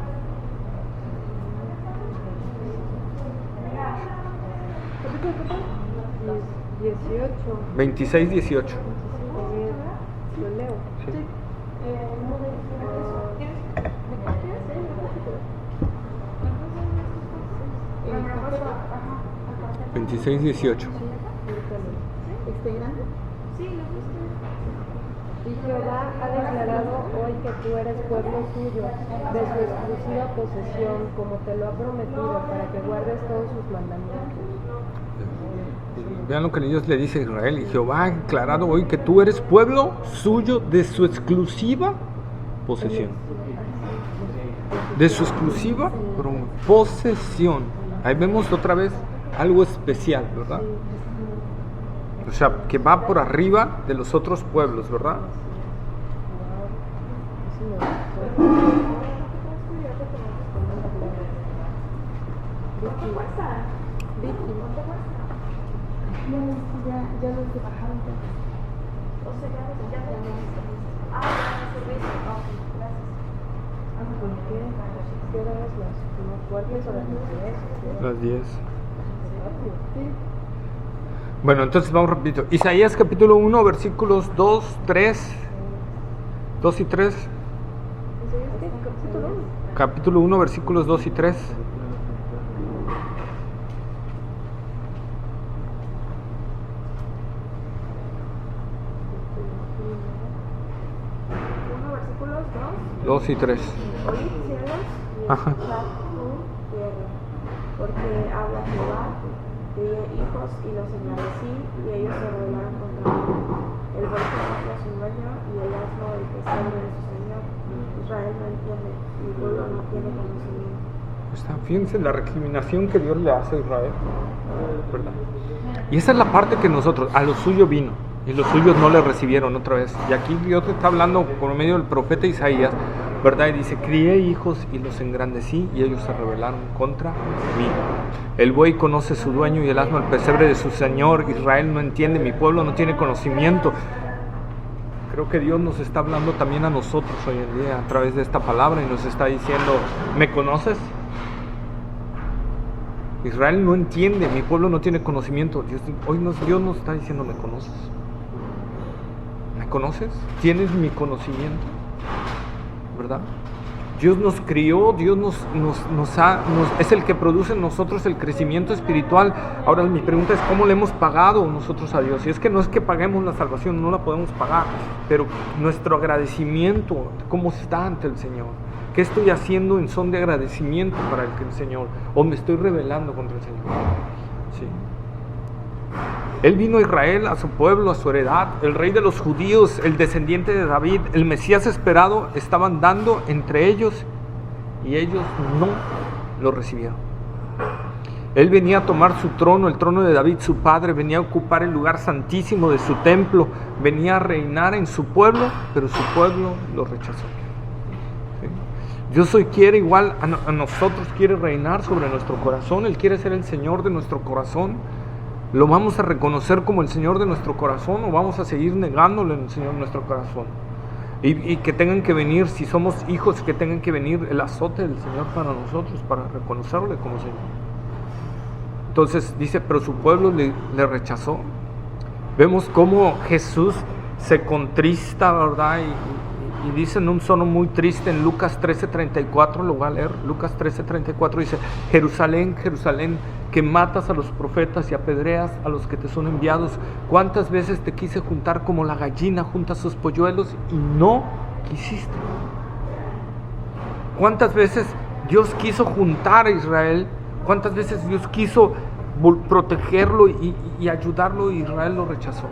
26, 18. Lo leo. Sí. 26, 18. ¿Estoy grande? Sí, lo viste. Y Jehová ha declarado hoy que tú eres pueblo suyo, de su exclusiva posesión, como te lo ha prometido, para que guardes todos sus mandamientos. Vean lo que Dios le dice a Israel: y Jehová ha declarado hoy que tú eres pueblo suyo de su exclusiva posesión. De su exclusiva posesión. Ahí vemos otra vez algo especial, ¿verdad? O sea, que va por arriba de los otros pueblos, ¿verdad? Ya no estoy bajando. O sea, ya no. ¿Por qué? ¿Qué hora es las cuartas o las 10? Las 10. Bueno, entonces vamos rapidito. Isaías capítulo 1, versículos 2, 3. 2 y 3. Capítulo 1, versículos 2 y 3. Versículos 2 y 3. Oíd cielos y Ajá. escuchad tu tierra, porque habla Jehová, crié hijos y los engrandecí, y ellos se rebelaron contra mí. El buey conoce a su dueño, y el asno el pesebre de su señor. Israel no entiende, mi pueblo no tiene conocimiento. Fíjense la recriminación que Dios le hace a Israel, ¿verdad? Y esa es la parte que nosotros, a lo suyo vino, y los suyos no le recibieron otra vez. Y aquí Dios está hablando por medio del profeta Isaías, ¿verdad? Y dice: crié hijos y los engrandecí, y ellos se rebelaron contra mí. El buey conoce su dueño, y el asno el pesebre de su señor. Israel no entiende, mi pueblo no tiene conocimiento. Creo que Dios nos está hablando también a nosotros hoy en día a través de esta palabra y nos está diciendo, ¿me conoces? Israel no entiende, mi pueblo no tiene conocimiento. Dios nos está diciendo, ¿me conoces? ¿Me conoces? ¿Tienes mi conocimiento? ¿Verdad? Dios nos crió, Dios es el que produce en nosotros el crecimiento espiritual. Ahora mi pregunta es, ¿cómo le hemos pagado nosotros a Dios? Y es que no es que paguemos la salvación, no la podemos pagar, pero nuestro agradecimiento, ¿cómo está ante el Señor? ¿Qué estoy haciendo en son de agradecimiento para el Señor? ¿O me estoy rebelando contra el Señor? Sí. Él vino a Israel, a su pueblo, a su heredad. El rey de los judíos, el descendiente de David, el Mesías esperado, estaban dando entre ellos y ellos no lo recibieron. Él venía a tomar su trono, el trono de David, su padre, venía a ocupar el lugar santísimo de su templo, venía a reinar en su pueblo, pero su pueblo lo rechazó. Dios hoy quiere igual a nosotros, quiere reinar sobre nuestro corazón. Él quiere ser el Señor de nuestro corazón. ¿Lo vamos a reconocer como el Señor de nuestro corazón o vamos a seguir negándole al Señor de nuestro corazón? Y que tengan que venir, si somos hijos, que tengan que venir el azote del Señor para nosotros, para reconocerle como Señor. Entonces dice, pero su pueblo le rechazó. Vemos cómo Jesús se contrista, ¿verdad? Y dice en un tono muy triste en Lucas 13:34, lo voy a leer, Lucas 13:34 dice, Jerusalén, Jerusalén, que matas a los profetas y apedreas a los que te son enviados, ¿cuántas veces te quise juntar como la gallina junta sus polluelos y no quisiste? ¿Cuántas veces Dios quiso juntar a Israel? ¿Cuántas veces Dios quiso protegerlo y ayudarlo y Israel lo rechazó?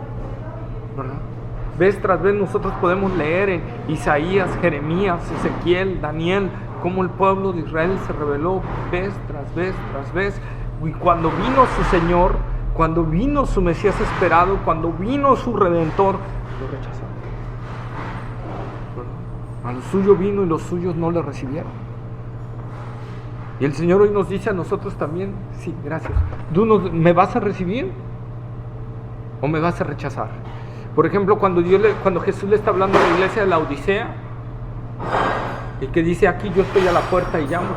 ¿Verdad? Vez tras vez nosotros podemos leer en Isaías, Jeremías, Ezequiel, Daniel, cómo el pueblo de Israel se rebeló vez tras vez tras vez. Y cuando vino su Señor, cuando vino su Mesías esperado, cuando vino su Redentor, lo rechazaron. A lo suyo vino y los suyos no le recibieron. Y el Señor hoy nos dice a nosotros también, sí, gracias. ¿Me vas a recibir o me vas a rechazar? Por ejemplo, cuando Jesús le está hablando a la iglesia de la Odisea, y que dice, aquí yo estoy a la puerta y llamo.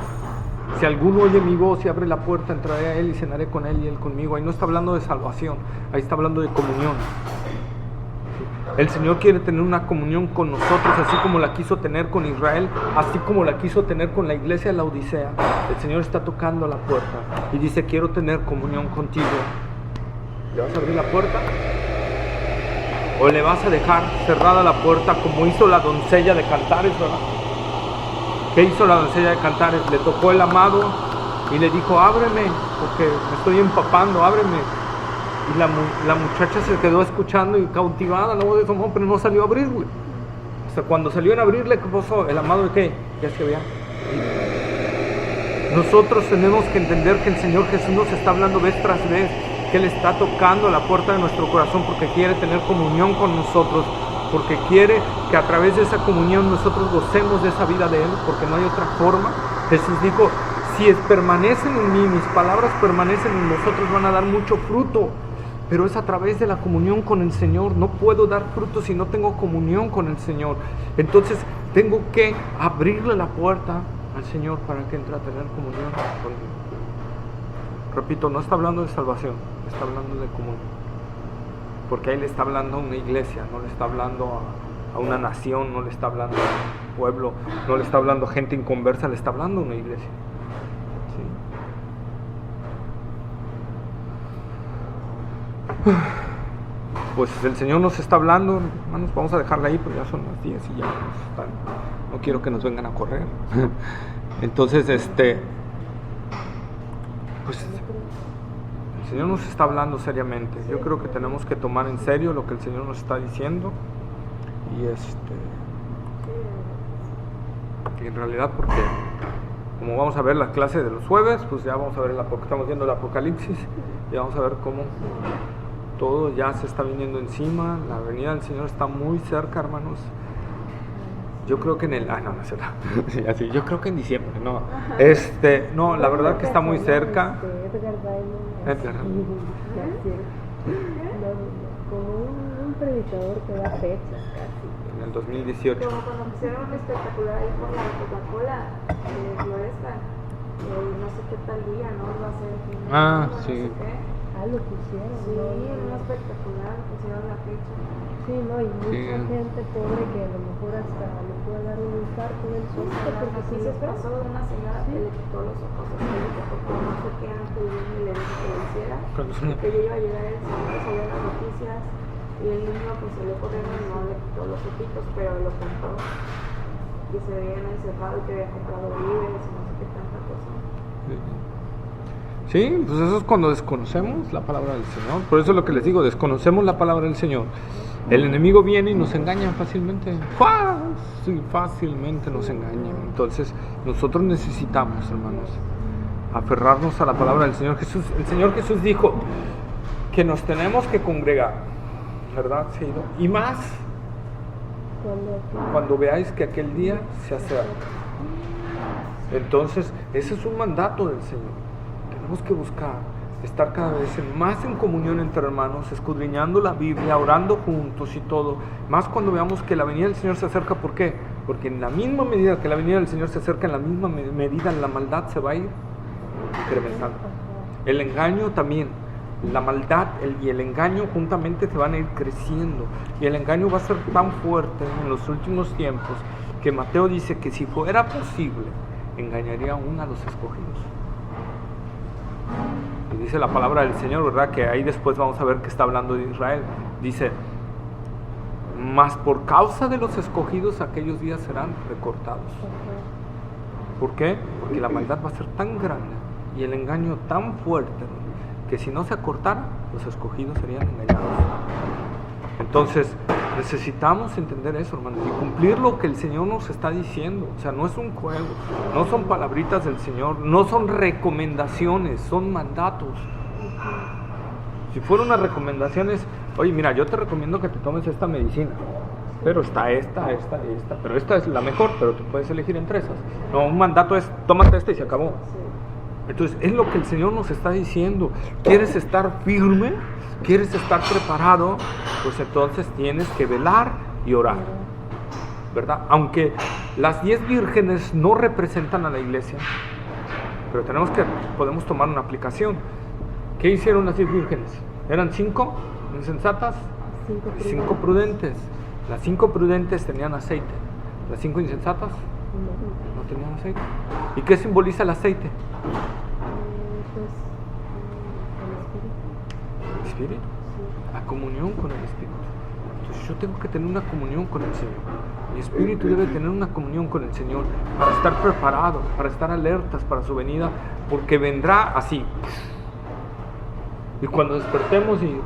Si alguno oye mi voz y abre la puerta, entraré a él y cenaré con él y él conmigo. Ahí no está hablando de salvación, ahí está hablando de comunión. El Señor quiere tener una comunión con nosotros, así como la quiso tener con Israel, así como la quiso tener con la iglesia de la Odisea. El Señor está tocando a la puerta y dice, quiero tener comunión contigo. ¿Le vas a abrir la puerta? ¿O le vas a dejar cerrada la puerta como hizo la doncella de Cantares, verdad? ¿Qué hizo la doncella de Cantares? Le tocó el amado y le dijo, ábreme, porque me estoy empapando, ábreme. Y la muchacha se quedó escuchando y cautivada la voz de su amor, pero no salió a abrirle. Hasta cuando salió a abrirle, ¿qué pasó? ¿El amado de qué? Ya se veía. Nosotros tenemos que entender que el Señor Jesús nos está hablando vez tras vez, que Él está tocando la puerta de nuestro corazón porque quiere tener comunión con nosotros, porque quiere que a través de esa comunión nosotros gocemos de esa vida de Él, porque no hay otra forma. Jesús dijo, si permanecen en mí, mis palabras permanecen en vosotros, van a dar mucho fruto, pero es a través de la comunión con el Señor. No puedo dar fruto si no tengo comunión con el Señor. Entonces tengo que abrirle la puerta al Señor para que entre a tener comunión conmigo. Repito, no está hablando de salvación, está hablando de comunión. Porque ahí le está hablando a una iglesia, no le está hablando a una nación, no le está hablando a un pueblo, no le está hablando a gente inconversa, le está hablando a una iglesia. ¿Sí? Pues el Señor nos está hablando, hermanos, vamos a dejarla ahí porque ya son las 10 y ya no quiero que nos vengan a correr. Entonces, pues el Señor nos está hablando seriamente. Yo creo que tenemos que tomar en serio lo que el Señor nos está diciendo y en realidad, porque como vamos a ver la clase de los jueves, pues ya vamos a ver estamos viendo el Apocalipsis y vamos a ver cómo todo ya se está viniendo encima. La venida del Señor está muy cerca, hermanos. Yo creo que yo creo que en diciembre, no, la verdad que está muy cerca. Edgar Diamond, como un predicador que da fechas casi. En el 2018. Como cuando pusieron un espectacular ahí por la Coca-Cola, Floresta, no sé qué tal día, ¿no? Va a ser Ah, sí. No sé qué. Lo pusieron. Sí, ¿no? un espectacular, pusieron la fecha. Sí, no, y mucha Sí. gente pobre que a lo mejor hasta le puede dar un infarto del susto, porque Porque si se les pasó pasó. de una señora Sí. que le quitó los ojos así, le cortó no sé qué antes y le dijo que lo hiciera, Cuando que ya iba a llegar el señor, salió en las noticias y el niño pues salió corriendo y no le quitó los ojitos, pero lo compró y se veían encerrado y que había comprado víveres y no sé qué tanta cosa. Sí, pues eso es cuando desconocemos la palabra del Señor. Por eso es lo que les digo, desconocemos la palabra del Señor. El enemigo viene y nos engaña fácilmente. Fácilmente nos engaña. Entonces, nosotros necesitamos, hermanos, aferrarnos a la palabra del Señor Jesús. El Señor Jesús dijo que nos tenemos que congregar, ¿verdad? Sí, ¿no? Y más cuando veáis que aquel día se acerca. Entonces, ese es un mandato del Señor. Tenemos que buscar estar cada vez más en comunión entre hermanos, escudriñando la Biblia, orando juntos y todo. Más cuando veamos que la venida del Señor se acerca. ¿Por qué? Porque en la misma medida que la venida del Señor se acerca, en la misma medida la maldad se va a ir incrementando. El engaño también. La maldad y el engaño juntamente se van a ir creciendo. Y el engaño va a ser tan fuerte en los últimos tiempos que Mateo dice que si fuera posible, engañaría aún a los escogidos. Y dice la palabra del Señor, ¿verdad? Que ahí después vamos a ver que está hablando de Israel. Dice, mas por causa de los escogidos aquellos días serán recortados. ¿Por qué? Porque la maldad va a ser tan grande y el engaño tan fuerte que si no se acortara, los escogidos serían engañados. Entonces, necesitamos entender eso, hermanos, y cumplir lo que el Señor nos está diciendo. O sea, no es un juego, no son palabritas del Señor, no son recomendaciones, son mandatos. Si fueran unas recomendaciones, oye, mira, yo te recomiendo que te tomes esta medicina, pero está esta, pero esta es la mejor, pero tú puedes elegir entre esas. No, un mandato es, tómate esta y se acabó. Entonces, es lo que el Señor nos está diciendo. ¿Quieres estar firme? ¿Quieres estar preparado? Pues entonces tienes que velar y orar, ¿verdad? Aunque las 10 vírgenes no representan a la iglesia, pero podemos tomar una aplicación. ¿Qué hicieron las 10 vírgenes? ¿Eran 5 insensatas? 5 prudentes. Las 5 prudentes tenían aceite. Las 5 insensatas no tenían aceite. ¿Y qué simboliza el aceite? ¿El Espíritu? La comunión con el Espíritu. Entonces yo tengo que tener una comunión con el Señor. Mi espíritu debe tener una comunión con el Señor para estar preparado, para estar alertas para su venida, porque vendrá así. Y cuando despertemos y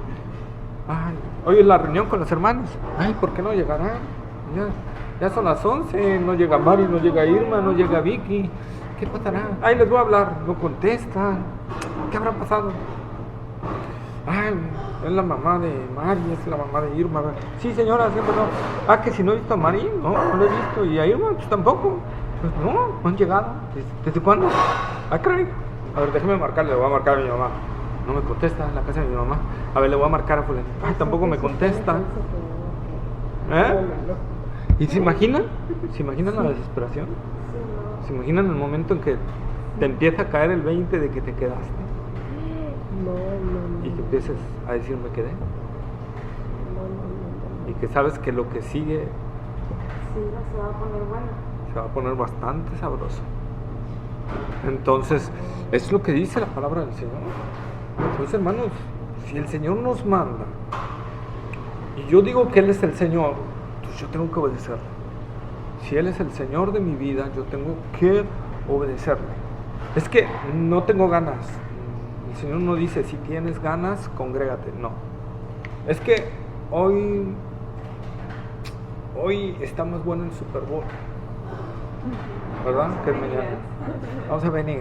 hoy es la reunión con los hermanos, ¿por qué no llegará? Ya son las 11, no llega Mari, no llega Irma, no llega Vicky. ¿Qué pasará? Les voy a hablar, no contestan. ¿Qué habrá pasado? Es la mamá de Mari, es la mamá de Irma. Sí, señora, siempre no. Que si no he visto a Mari, no lo he visto. Y a Irma, pues tampoco. Pues no han llegado. ¿Desde cuándo? Caray. A ver, déjeme marcarle, le voy a marcar a mi mamá. No me contesta en la casa de mi mamá. A ver, le voy a marcar a fulano. Tampoco me contesta. ¿Y se imaginan? ¿Se imaginan la desesperación? ¿Se imaginan el momento en que te empieza a caer el 20 de que te quedaste? Y que empieces a decir me quedé. Y que sabes que lo que sigue se va a poner bueno. Se va a poner bastante sabroso. Entonces, es lo que dice la palabra del Señor. Entonces, hermanos, si el Señor nos manda y yo digo que Él es el Señor, pues yo tengo que obedecerle. Si Él es el Señor de mi vida, yo tengo que obedecerle. Es que no tengo ganas. El Señor no dice, si tienes ganas, congrégate. No. Es que hoy está más bueno el Super Bowl, ¿verdad? Que mañana. Vamos a venir.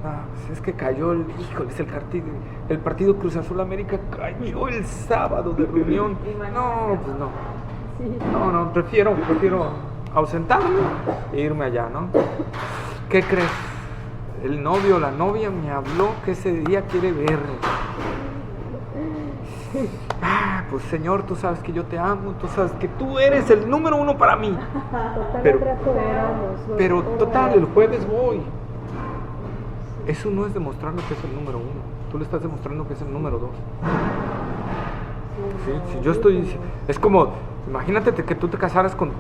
Pues es que cayó el partido Cruz Azul América cayó el sábado de reunión. No, pues no. No, prefiero ausentarme e irme allá, ¿no? ¿Qué crees? El novio o la novia me habló que ese día quiere verme. pues Señor, tú sabes que yo te amo, tú sabes que tú eres el número uno para mí. Pero total, el jueves voy. Eso no es demostrarle que es el número uno. Tú le estás demostrando que es el número 2. ¿Sí? Si yo estoy... Es como, imagínate que tú te casaras con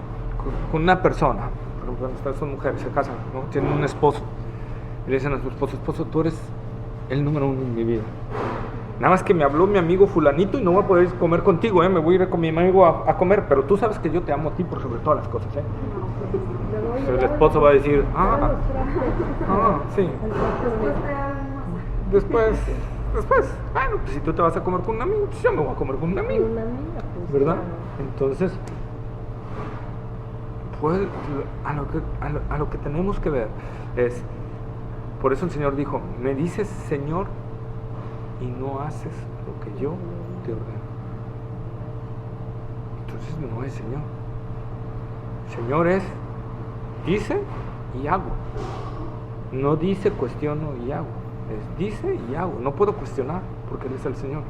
una persona. Por ejemplo, estas son mujeres, se casan, ¿no? Tienen un esposo. Y le dicen a su esposo, tú eres el número uno en mi vida. Nada más que me habló mi amigo fulanito y no voy a poder comer contigo, me voy a ir con mi amigo a comer, pero tú sabes que yo te amo a ti por sobre todas las cosas, Entonces el esposo va a decir, sí. Después, bueno, pues si tú te vas a comer con un amigo, pues yo me voy a comer con un amigo, ¿verdad? Entonces, pues a lo que tenemos que ver es, por eso el Señor dijo, me dices Señor y no haces lo que yo te ordeno. Entonces no es Señor. Señor es, dice y hago. No dice, cuestiono y hago. Es dice y hago. No puedo cuestionar porque Él es el Señor.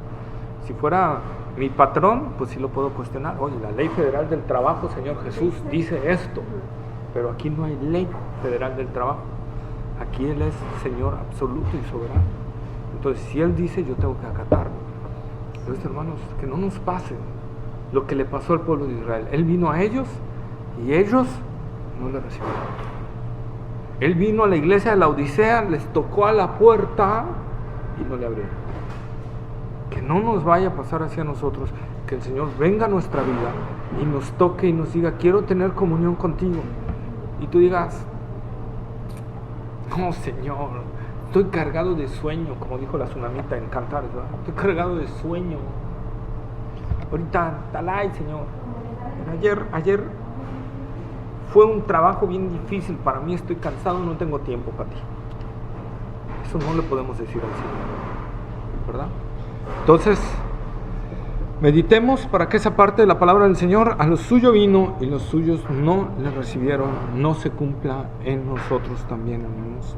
Si fuera mi patrón, pues sí lo puedo cuestionar. Oye, la ley federal del trabajo, Señor Jesús, dice esto. Pero aquí no hay ley federal del trabajo. Aquí Él es Señor absoluto y soberano. Entonces, si Él dice, yo tengo que acatarlo. Entonces, hermanos, que no nos pase lo que le pasó al pueblo de Israel. Él vino a ellos y ellos no le recibieron. Él vino a la iglesia de la Odisea, les tocó a la puerta y no le abrieron. Que no nos vaya a pasar hacia nosotros, que el Señor venga a nuestra vida y nos toque y nos diga, quiero tener comunión contigo. Y tú digas, no, Señor, estoy cargado de sueño, como dijo la tsunamita en Cantares, ¿verdad? Estoy cargado de sueño. Ahorita, talay, Señor. Ayer fue un trabajo bien difícil para mí, estoy cansado, no tengo tiempo para ti. Eso no le podemos decir al Señor, ¿verdad? Entonces, meditemos para que esa parte de la palabra del Señor, a los suyos vino y los suyos no le recibieron, no se cumpla en nosotros también, hermanos.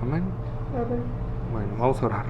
Amén. Bueno, vamos a orar.